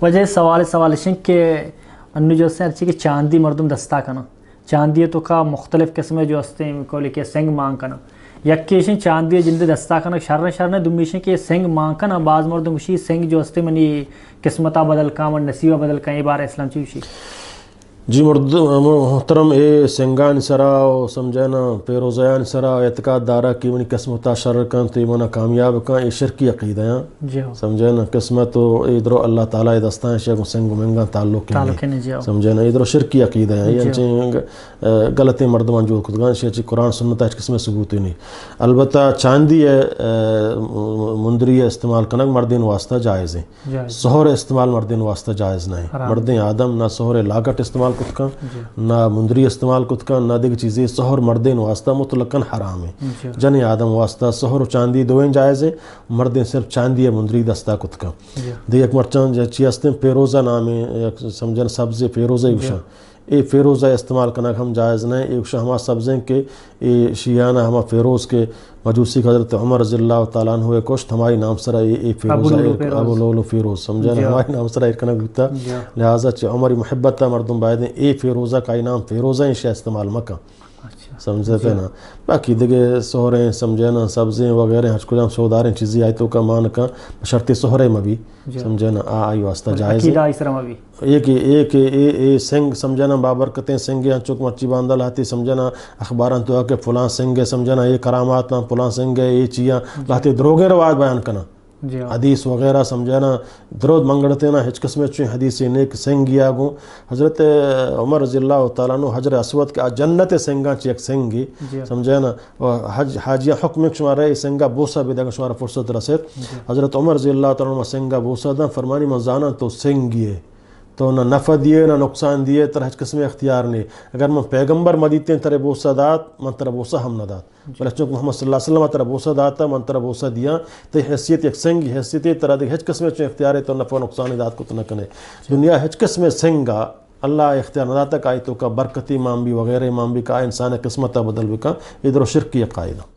وجہ سوال شنک کہ انو جو سے ارچی کہ چاندی مردم دستا کنا چاندی تو کا مختلف قسمیں جو ہستے ہیں کو لکھے سنگ مانگ کنا یکیشن چاندی جلد دستا کنا شرن دمیشن کہ سنگ مانگ کنا بعض مردم وشی سنگ جو ہستے منی قسمتہ بدل کا من نصیبہ بدل کا یہ بار اسلام چیوشی جی محترم اے سنگان سرا و سمجھنا پیروزیان سرا اعتقاد دارا کی منی قسمتا شر کن تو منا کامیاب کن اے شرکی عقیدہ ہیں سمجھنا قسمت و ادھر اللہ تعالیٰ دستان شیخ سنگ منگا تعلق ہیں سمجھنا ادھر شرکی عقیدہ ہیں یہ غلطی مردمان جو خودگان شیخ قرآن سنتا ہے قسم ثبوت ہی نہیں البتہ چاندی مندری استعمال کنک مردین واسطہ جائز ہیں سہر استعمال مردین واسطہ جائز نہیں مردین آدم نہ سہر لاگٹ استعمال کت کا نہ مندری استعمال کت کا نہ دیکھ چیزیں سہر مردین واسطہ مطلقاً حرام ہے جن آدم واسطہ سہر و چاندی دوئیں جائز ہیں مردین صرف چاندی مندری دستا کت کا دیکھ مرچان چی ہستے ہیں پیروزہ نام ہے سمجھن سبز پیروزہ اوشا اے فیروزہ استعمال کرنا ہم جائز نہیں ایک شاہ ہما سبزیں کے شیعانہ ہما فیروز کے مجوسی کا حضرت عمر رضی اللہ تعالیٰ عنہ کوشت ہماری نام سرا اے فیروزہ ابو لولو فیروز سمجھنا ہماری نام سرا ایک کنک بکتا لہٰذا چی عمری محبت تا مردم باید اے فیروزہ کا نام فیروزہ شاہ استعمال مکہ سمجھتے نا باقی دیکھے سہریں سمجھنا سبزیں وغیرہ ہچ کو جام سوداریں چیزیں آئی تو کا مان کا شرط سہرے مبی سمجھنا آئی واسطہ جائز ہے ایک اے سنگ سمجھنا بابرکتیں سنگیں چک مرچی باندھا لاتی سمجھنا اخباران تو آکے فلان سنگ ہے سمجھنا یہ کرامات نا فلان سنگ ہے یہ چیاں لاتی دروگیں رواج بیان کرنا حدیث وغیرہ سمجھنا درود منگڑتے نا ہچ قسمیں چویں حدیث نیک سنگی آگوں حضرت عمر رضی اللہ تعالیٰ عنہ حجر اسود کے جنت سنگاں چی ایک سنگی سمجھنا حاجیہ حکم ایک شمار رہے سنگا بوسا بھی دیکھا شمار فرصت رسید حضرت عمر رضی اللہ تعالیٰ عنہ سنگا بوسا دا فرمانی مزانا تو سنگی ہے تو نہ نفع دیے نہ نقصان دیے تر ہچ قسم اختیار نہیں اگر من پیغمبر مدیتے ہیں ترے بوسا دات من ترے بوسا ہم نہ دات بلے چونکہ محمد صلی اللہ علیہ وسلم ترے بوسا داتا من ترے بوسا دیا تو حیثیت ایک سنگی حیثیت ترہ دیکھ ہچ قسم اختیار ہے تو نفع نقصان دات کو تو نہ کنے دنیا ہچ قسم سنگا اللہ اختیار نہ داتا کہ آئی تو کا برکتی امام بھی وغیرہ امام بھی کا انسان قسمتہ بدل بھی کا ادھر شرکی قائدہ